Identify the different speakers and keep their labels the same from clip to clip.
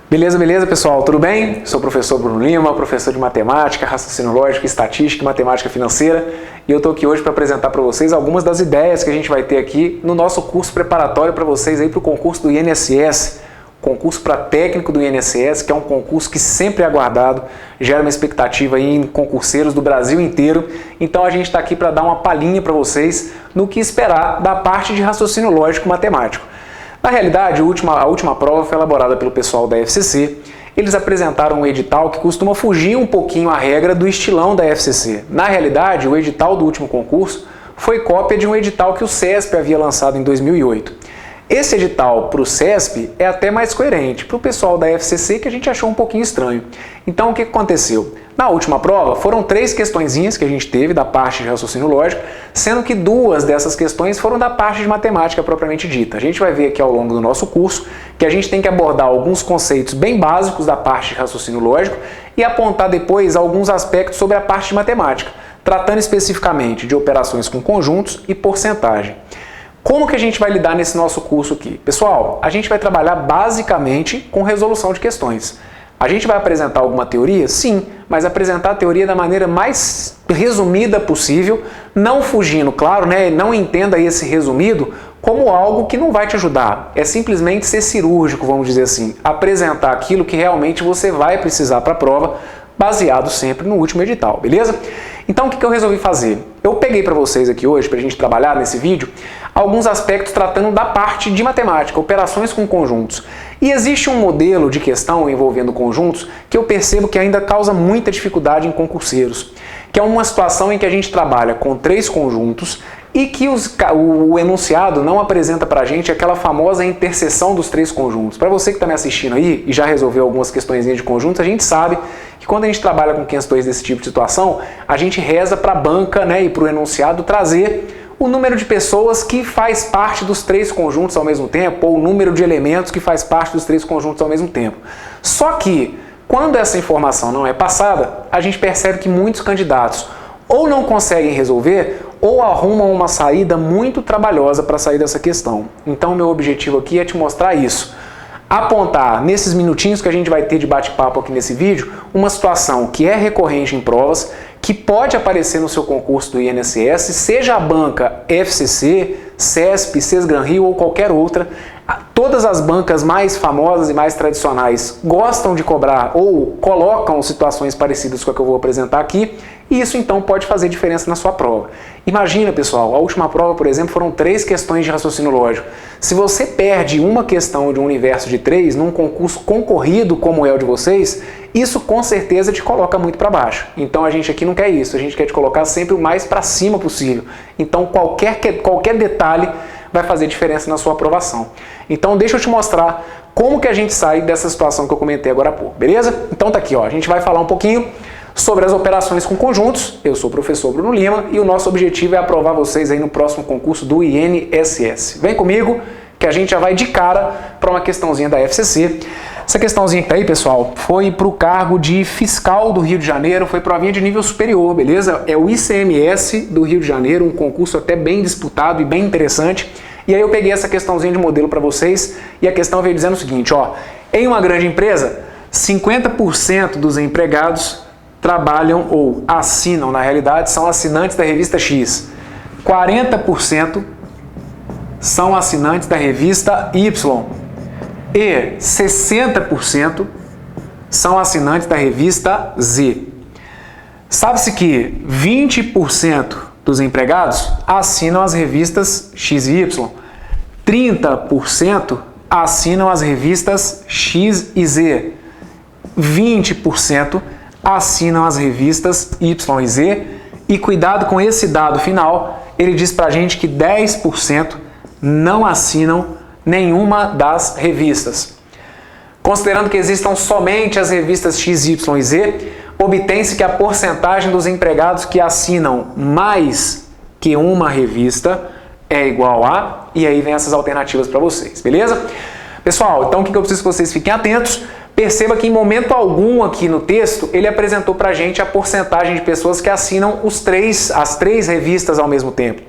Speaker 1: Beleza, pessoal? Tudo bem? Sou o professor Bruno Lima, professor de matemática, raciocínio lógico, estatística e matemática financeira, e eu estou aqui hoje para apresentar para vocês algumas das ideias que a gente vai ter aqui no nosso curso preparatório para vocês aí para o concurso do INSS, concurso para técnico do INSS, que é um concurso que sempre é aguardado, gera uma expectativa aí em concurseiros do Brasil inteiro. Então a gente está aqui para dar uma palhinha para vocês no que esperar da parte de raciocínio lógico matemático. Na realidade, a última prova foi elaborada pelo pessoal da FCC. Eles apresentaram um edital que costuma fugir um pouquinho à regra do estilão da FCC. Na realidade, o edital do último concurso foi cópia de um edital que o CESP havia lançado em 2008. Esse edital para o CESP é até mais coerente. Para o pessoal da FCC que a gente achou um pouquinho estranho. Então o que aconteceu? Na última prova foram 3 questõezinhas que a gente teve da parte de raciocínio lógico, sendo que 2 dessas questões foram da parte de matemática propriamente dita. A gente vai ver aqui ao longo do nosso curso que a gente tem que abordar alguns conceitos bem básicos da parte de raciocínio lógico e apontar depois alguns aspectos sobre a parte de matemática, tratando especificamente de operações com conjuntos e porcentagem. Como que a gente vai lidar nesse nosso curso aqui? Pessoal, a gente vai trabalhar basicamente com resolução de questões. A gente vai apresentar alguma teoria? Sim, mas apresentar a teoria da maneira mais resumida possível, não fugindo, claro, né? Não entenda esse resumido como algo que não vai te ajudar. É simplesmente ser cirúrgico, vamos dizer assim. Apresentar aquilo que realmente você vai precisar para a prova, baseado sempre no último edital, beleza? Então o que eu resolvi fazer? Eu peguei para vocês aqui hoje, para a gente trabalhar nesse vídeo, alguns aspectos tratando da parte de matemática, operações com conjuntos. E existe um modelo de questão envolvendo conjuntos que eu percebo que ainda causa muita dificuldade em concurseiros, que é uma situação em que a gente trabalha com 3 conjuntos e que o enunciado não apresenta para a gente aquela famosa interseção dos 3 conjuntos. Para você que está me assistindo aí e já resolveu algumas questõezinhas de conjuntos, a gente sabe que quando a gente trabalha com questões desse tipo de situação, a gente reza para a banca, né, e para o enunciado trazer o número de pessoas que faz parte dos 3 conjuntos ao mesmo tempo, ou o número de elementos que faz parte dos 3 conjuntos ao mesmo tempo. Só que, quando essa informação não é passada, a gente percebe que muitos candidatos ou não conseguem resolver, ou arrumam uma saída muito trabalhosa para sair dessa questão. Então, meu objetivo aqui é te mostrar isso. Apontar, nesses minutinhos que a gente vai ter de bate-papo aqui nesse vídeo, uma situação que é recorrente em provas, que pode aparecer no seu concurso do INSS, seja a banca FCC, CESP, Sesgran-Rio ou qualquer outra. Todas as bancas mais famosas e mais tradicionais gostam de cobrar ou colocam situações parecidas com a que eu vou apresentar aqui, e isso então pode fazer diferença na sua prova. Imagina, pessoal, a última prova, por exemplo, foram 3 questões de raciocínio lógico. Se você perde uma questão de um universo de 3 num concurso concorrido como é o de vocês, isso com certeza te coloca muito para baixo. Então a gente aqui não quer isso, a gente quer te colocar sempre o mais para cima possível. Então qualquer detalhe vai fazer diferença na sua aprovação. Então deixa eu te mostrar como que a gente sai dessa situação que eu comentei agora há pouco, beleza? Então tá aqui, ó, a gente vai falar um pouquinho sobre as operações com conjuntos. Eu sou o professor Bruno Lima e o nosso objetivo é aprovar vocês aí no próximo concurso do INSS. Vem comigo que a gente já vai de cara para uma questãozinha da FCC. Essa questãozinha que tá aí, pessoal, foi para o cargo de fiscal do Rio de Janeiro, foi provinha de nível superior, beleza? É o ICMS do Rio de Janeiro, um concurso até bem disputado e bem interessante. E aí eu peguei essa questãozinha de modelo para vocês e a questão veio dizendo o seguinte, ó, em uma grande empresa, 50% dos empregados trabalham ou assinam, na realidade, são assinantes da revista X. 40% são assinantes da revista Y. E 60% são assinantes da revista Z. Sabe-se que 20% dos empregados assinam as revistas X e Y. 30% assinam as revistas X e Z. 20% assinam as revistas Y e Z. E cuidado com esse dado final, ele diz pra gente que 10% não assinam nenhuma das revistas. Considerando que existam somente as revistas X, Y e Z, obtém-se que a porcentagem dos empregados que assinam mais que uma revista é igual a... E aí vem essas alternativas para vocês, beleza? Pessoal, então o que eu preciso que vocês fiquem atentos? Perceba que em momento algum aqui no texto, ele apresentou para a gente a porcentagem de pessoas que assinam as três revistas ao mesmo tempo.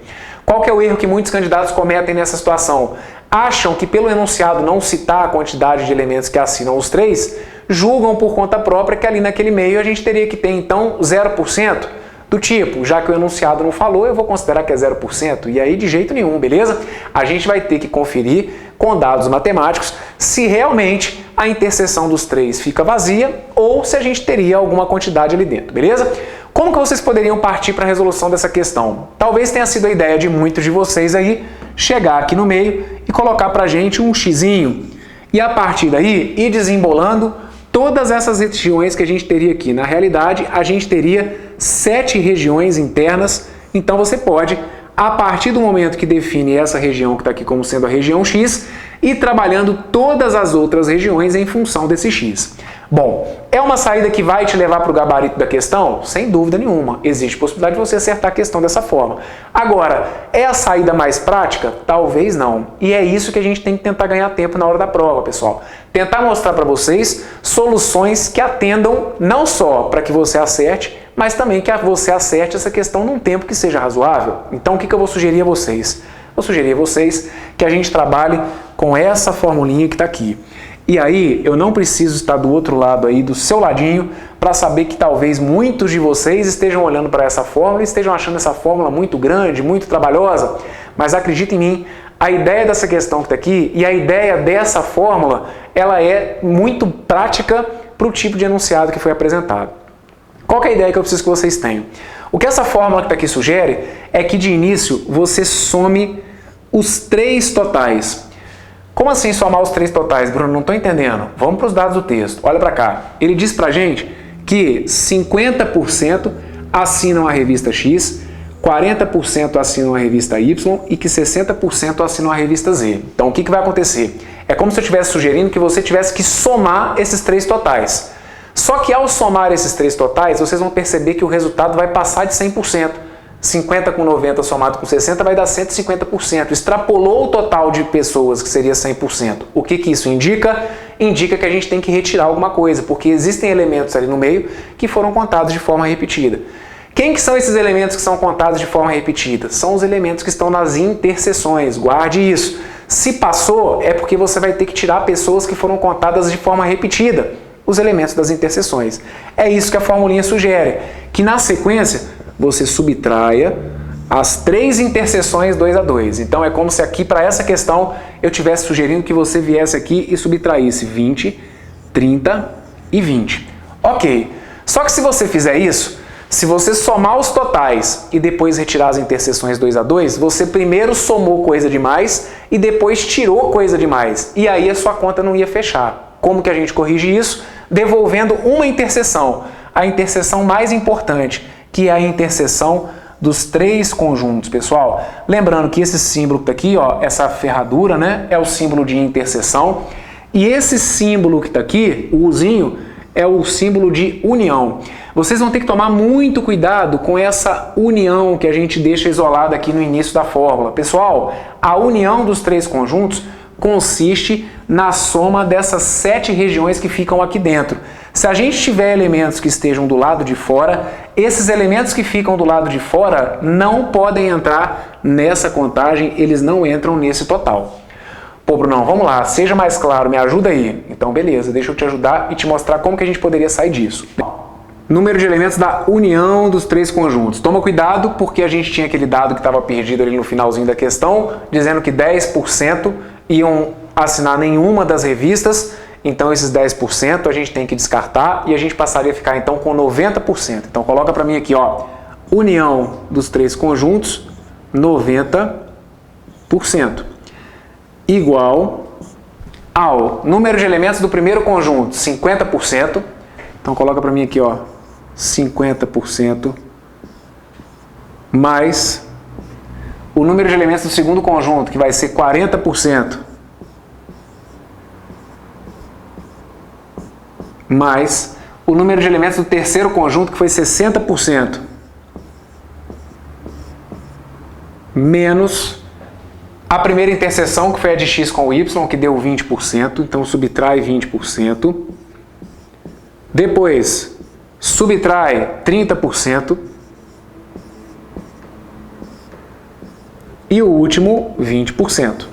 Speaker 1: Qual que é o erro que muitos candidatos cometem nessa situação? Acham que pelo enunciado não citar a quantidade de elementos que assinam os três, julgam por conta própria que ali naquele meio a gente teria que ter então 0%. Do tipo, já que o enunciado não falou, eu vou considerar que é 0%. E aí de jeito nenhum, beleza? A gente vai ter que conferir com dados matemáticos se realmente a interseção dos três fica vazia ou se a gente teria alguma quantidade ali dentro, beleza? Como que vocês poderiam partir para a resolução dessa questão? Talvez tenha sido a ideia de muitos de vocês aí chegar aqui no meio e colocar para a gente um xizinho. E a partir daí ir desembolando todas essas regiões que a gente teria aqui. Na realidade, a gente teria 7 regiões internas, então você pode, a partir do momento que define essa região que está aqui como sendo a região X, ir trabalhando todas as outras regiões em função desse X. Bom, é uma saída que vai te levar para o gabarito da questão? Sem dúvida nenhuma. Existe possibilidade de você acertar a questão dessa forma. Agora, é a saída mais prática? Talvez não. E é isso que a gente tem que tentar ganhar tempo na hora da prova, pessoal. Tentar mostrar para vocês soluções que atendam não só para que você acerte, mas também que você acerte essa questão num tempo que seja razoável. Então, o que eu vou sugerir a vocês? Vou sugerir a vocês que a gente trabalhe com essa formulinha que está aqui. E aí, eu não preciso estar do outro lado aí, do seu ladinho, para saber que talvez muitos de vocês estejam olhando para essa fórmula e estejam achando essa fórmula muito grande, muito trabalhosa, mas acredita em mim, a ideia dessa questão que está aqui e a ideia dessa fórmula, ela é muito prática para o tipo de enunciado que foi apresentado. Qual que é a ideia que eu preciso que vocês tenham? O que essa fórmula que está aqui sugere é que de início você some os 3 totais. Como assim somar os 3 totais, Bruno? Não estou entendendo. Vamos para os dados do texto. Olha para cá. Ele diz para a gente que 50% assinam a revista X, 40% assinam a revista Y e que 60% assinam a revista Z. Então, o que vai acontecer? É como se eu estivesse sugerindo que você tivesse que somar esses 3 totais. Só que ao somar esses 3 totais, vocês vão perceber que o resultado vai passar de 100%. 50 com 90 somado com 60 vai dar 150%. Extrapolou o total de pessoas, que seria 100%. O que isso indica? Indica que a gente tem que retirar alguma coisa, porque existem elementos ali no meio que foram contados de forma repetida. Quem que são esses elementos que são contados de forma repetida? São os elementos que estão nas interseções. Guarde isso. Se passou, é porque você vai ter que tirar pessoas que foram contadas de forma repetida, os elementos das interseções. É isso que a formulinha sugere, que na sequência você subtraia as 3 interseções 2 a 2. Então é como se aqui para essa questão eu estivesse sugerindo que você viesse aqui e subtraísse 20, 30 e 20. Ok, só que se você fizer isso, se você somar os totais e depois retirar as interseções 2 a 2, você primeiro somou coisa demais e depois tirou coisa demais. E aí a sua conta não ia fechar. Como que a gente corrige isso? Devolvendo uma interseção, a interseção mais importante, que é a interseção dos 3 conjuntos, pessoal. Lembrando que esse símbolo que está aqui, ó, essa ferradura, né, é o símbolo de interseção. E esse símbolo que está aqui, o Uzinho, é o símbolo de união. Vocês vão ter que tomar muito cuidado com essa união que a gente deixa isolada aqui no início da fórmula. Pessoal, a união dos 3 conjuntos consiste na soma dessas 7 regiões que ficam aqui dentro. Se a gente tiver elementos que estejam do lado de fora, esses elementos que ficam do lado de fora não podem entrar nessa contagem, eles não entram nesse total. Pô, Brunão, vamos lá, seja mais claro, me ajuda aí. Então, beleza, deixa eu te ajudar e te mostrar como que a gente poderia sair disso. Número de elementos da união dos 3 conjuntos. Toma cuidado, porque a gente tinha aquele dado que estava perdido ali no finalzinho da questão, dizendo que 10% iam assinar nenhuma das revistas. Então esses 10% a gente tem que descartar e a gente passaria a ficar então com 90%. Então coloca para mim aqui, ó, união dos 3 conjuntos, 90%, igual ao número de elementos do primeiro conjunto, 50%. Então coloca para mim aqui, ó, 50% mais o número de elementos do segundo conjunto, que vai ser 40%. Mais o número de elementos do terceiro conjunto, que foi 60%, menos A primeira interseção, que foi a de x com o y, que deu 20%, então subtrai 20%. Depois, subtrai 30%. E o último, 20%.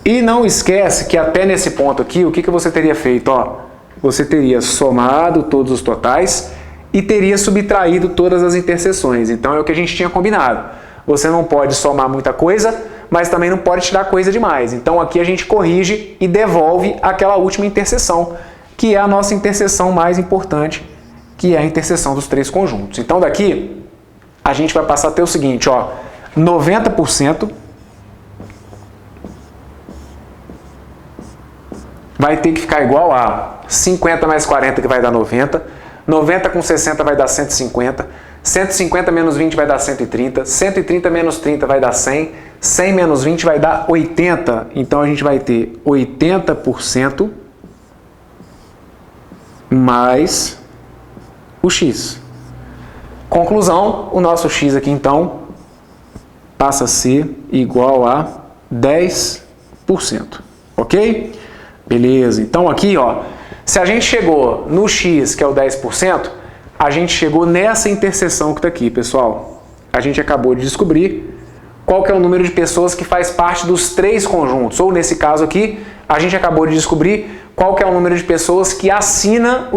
Speaker 1: E não esquece que até nesse ponto aqui, o que você teria feito? Ó, você teria somado todos os totais e teria subtraído todas as interseções. Então é o que a gente tinha combinado. Você não pode somar muita coisa, mas também não pode tirar coisa demais. Então aqui a gente corrige e devolve aquela última interseção, que é a nossa interseção mais importante, que é a interseção dos três conjuntos. Então daqui a gente vai passar a ter o seguinte, ó, 90% vai ter que ficar igual a 50 mais 40, que vai dar 90, 90 com 60 vai dar 150, 150 menos 20 vai dar 130, 130 menos 30 vai dar 100, 100 menos 20 vai dar 80, então a gente vai ter 80% mais o x. Conclusão, o nosso x aqui então passa a ser igual a 10%, ok? Beleza, então aqui ó, se a gente chegou no x, que é o 10%, a gente chegou nessa interseção que está aqui, pessoal. A gente acabou de descobrir qual que é o número de pessoas que faz parte dos três conjuntos, ou nesse caso aqui, a gente acabou de descobrir qual que é o número de pessoas que assina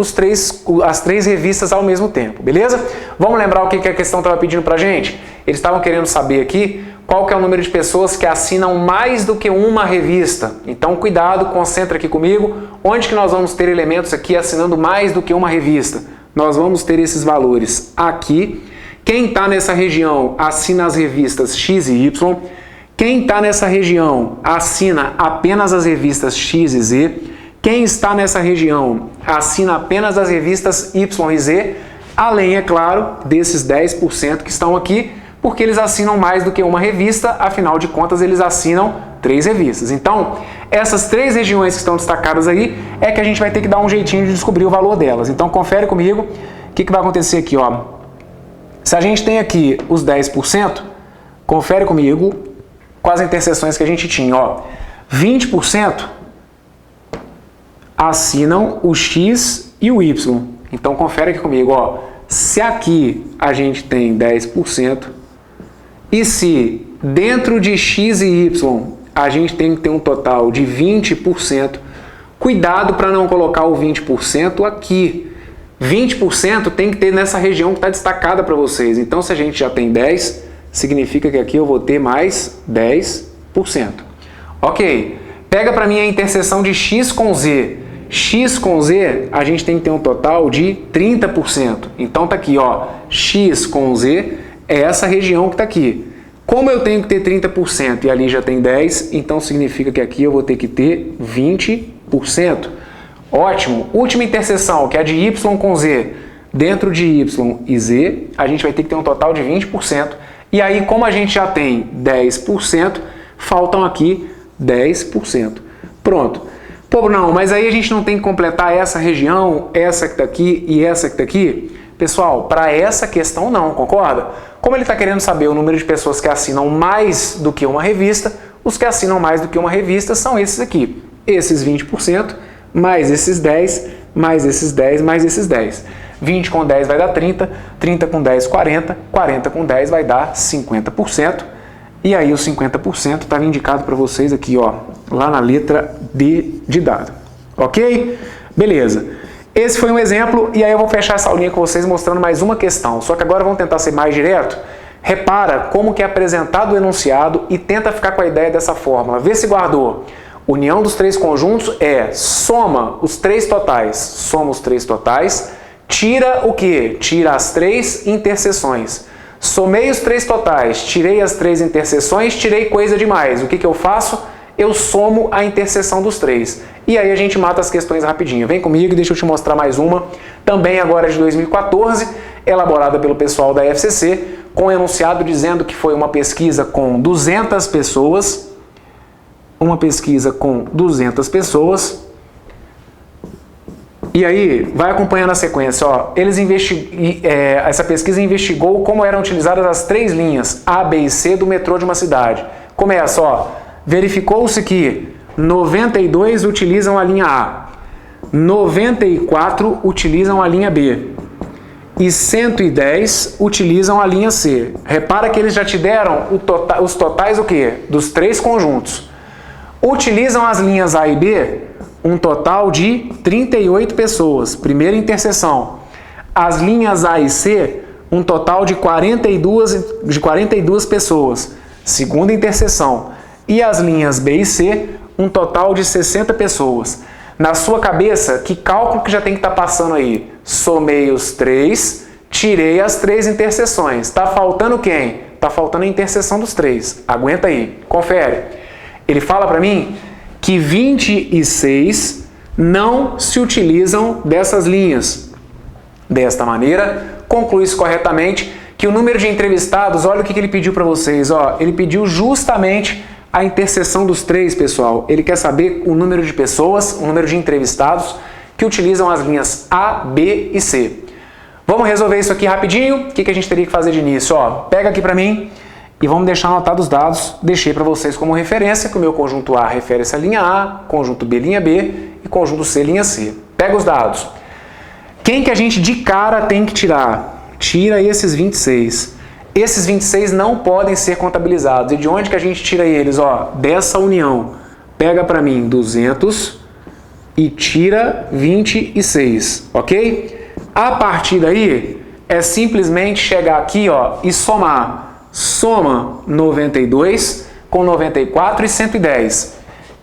Speaker 1: as três revistas ao mesmo tempo, beleza? Vamos lembrar o que a questão estava pedindo pra gente? Eles estavam querendo saber aqui qual que é o número de pessoas que assinam mais do que uma revista. Então, cuidado, concentra aqui comigo. Onde que nós vamos ter elementos aqui assinando mais do que uma revista? Nós vamos ter esses valores aqui. Quem está nessa região assina as revistas X e Y. Quem está nessa região assina apenas as revistas X e Z. Quem está nessa região assina apenas as revistas Y e Z, além, é claro, desses 10% que estão aqui, porque eles assinam mais do que uma revista, afinal de contas eles assinam 3 revistas. Então, essas 3 regiões que estão destacadas aí, é que a gente vai ter que dar um jeitinho de descobrir o valor delas. Então, confere comigo o que vai acontecer aqui, ó. Se a gente tem aqui os 10%, confere comigo com as interseções que a gente tinha, ó. 20% assinam o X e o Y. Então, confere aqui comigo, ó. Se aqui a gente tem 10%, e se dentro de X e Y a gente tem que ter um total de 20%, cuidado para não colocar o 20% aqui. 20% tem que ter nessa região que está destacada para vocês. Então, se a gente já tem 10, significa que aqui eu vou ter mais 10%. Ok. Pega para mim a interseção de X com Z. X com Z, a gente tem que ter um total de 30%. Então tá aqui, ó, X com Z é essa região que tá aqui. Como eu tenho que ter 30% e ali já tem 10, então significa que aqui eu vou ter que ter 20%. Ótimo. Última interseção, que é a de Y com Z. Dentro de Y e Z, a gente vai ter que ter um total de 20%. E aí, como a gente já tem 10%, faltam aqui 10%. Pronto. Pô, não, mas aí a gente não tem que completar essa região, essa que está aqui e essa que está aqui? Pessoal, para essa questão não, concorda? Como ele está querendo saber o número de pessoas que assinam mais do que uma revista, os que assinam mais do que uma revista são esses aqui. Esses 20%, mais esses 10, mais esses 10, mais esses 10. 20 com 10 vai dar 30, 30 com 10, 40, 40 com 10 vai dar 50%. E aí os 50% estava indicado para vocês aqui, ó, lá na letra D de dado. Ok? Beleza. Esse foi um exemplo e aí eu vou fechar essa aulinha com vocês mostrando mais uma questão. Só que agora vamos tentar ser mais direto. Repara como que é apresentado o enunciado e tenta ficar com a ideia dessa fórmula. Vê se guardou. União dos três conjuntos é soma os três totais. Soma os três totais. Tira o quê? Tira as três interseções. Somei os três totais, tirei as três interseções, tirei coisa demais. O que eu faço? Eu somo a interseção dos três. E aí a gente mata as questões rapidinho. Vem comigo e deixa eu te mostrar mais uma, também agora de 2014, elaborada pelo pessoal da FCC, com enunciado dizendo que foi uma pesquisa com 200 pessoas, E aí, vai acompanhando a sequência. Ó. Essa pesquisa investigou como eram utilizadas as 3 linhas A, B e C do metrô de uma cidade. Começa, ó. Verificou-se que 92 utilizam a linha A, 94 utilizam a linha B e 110 utilizam a linha C. Repara que eles já te deram os totais o quê? Dos 3 conjuntos. Utilizam as linhas A e B um total de 38 pessoas, primeira interseção. As linhas A e C, um total de 42 pessoas, segunda interseção. E as linhas B e C, um total de 60 pessoas. Na sua cabeça, que cálculo que já tem que estar passando aí? Somei os 3, tirei as 3 interseções. Está faltando quem? Está faltando a interseção dos 3. Aguenta aí, confere. Ele fala para mim que 26 não se utilizam dessas linhas. Desta maneira, conclui-se corretamente que o número de entrevistados, olha o que ele pediu para vocês, ó, ele pediu justamente a interseção dos 3, pessoal. Ele quer saber o número de pessoas, o número de entrevistados que utilizam as linhas A, B e C. Vamos resolver isso aqui rapidinho. O que a gente teria que fazer de início? Ó, pega aqui para mim e vamos deixar anotados os dados. Deixei para vocês como referência que o meu conjunto A refere-se à linha A, conjunto B, linha B e conjunto C, linha C. Pega os dados. Quem que a gente de cara tem que tirar? Tira esses 26. Esses 26 não podem ser contabilizados. E de onde que a gente tira eles? Ó, dessa união. Pega para mim 200 e tira 26, ok? A partir daí, é simplesmente chegar aqui, ó, e somar. Soma 92 com 94 e 110.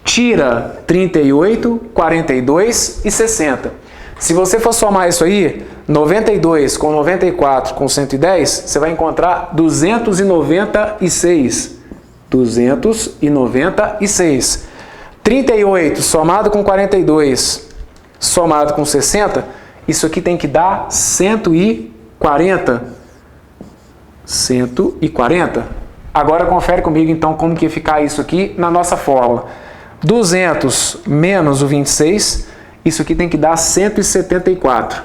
Speaker 1: Tira 38, 42 e 60. Se você for somar isso aí, 92 com 94 com 110, você vai encontrar 296. 296. 38 somado com 42, somado com 60, isso aqui tem que dar 140. 140. Agora confere comigo então como que ia ficar isso aqui na nossa fórmula. 200 menos o 26, isso aqui tem que dar 174.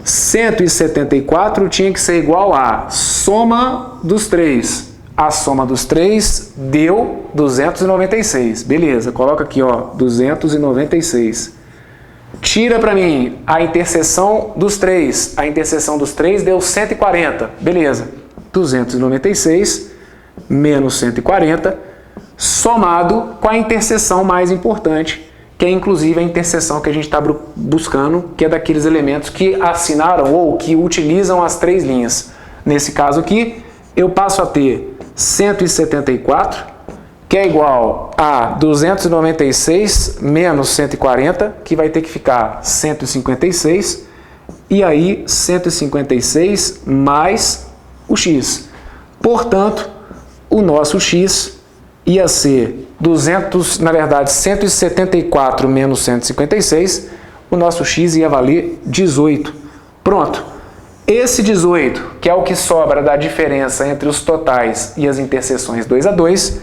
Speaker 1: 174 tinha que ser igual a soma dos 3. A soma dos 3 deu 296. Beleza, coloca aqui, ó, 296. Tira para mim a interseção dos 3. A interseção dos 3 deu 140. Beleza. 296 menos 140, somado com a interseção mais importante, que é inclusive a interseção que a gente está buscando, que é daqueles elementos que assinaram ou que utilizam as 3 linhas. Nesse caso aqui, eu passo a ter 174, que é igual a 296 menos 140, que vai ter que ficar 156, e aí 156 mais o x. Portanto, o nosso x ia ser 174 menos 156, o nosso x ia valer 18. Pronto. Esse 18, que é o que sobra da diferença entre os totais e as interseções 2 a 2,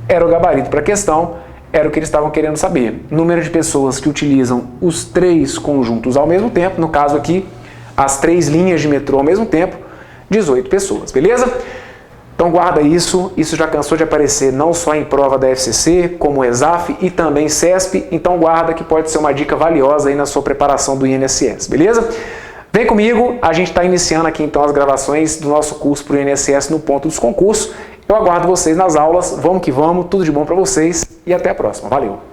Speaker 1: era o gabarito para a questão, era o que eles estavam querendo saber. Número de pessoas que utilizam os 3 conjuntos ao mesmo tempo, no caso aqui, as 3 linhas de metrô ao mesmo tempo, 18 pessoas, beleza? Então guarda isso, isso já cansou de aparecer não só em prova da FCC, como ESAF e também CESP, então guarda que pode ser uma dica valiosa aí na sua preparação do INSS, beleza? Vem comigo, a gente está iniciando aqui então as gravações do nosso curso para o INSS no ponto dos concursos. Eu aguardo vocês nas aulas, vamos que vamos, tudo de bom para vocês e até a próxima. Valeu!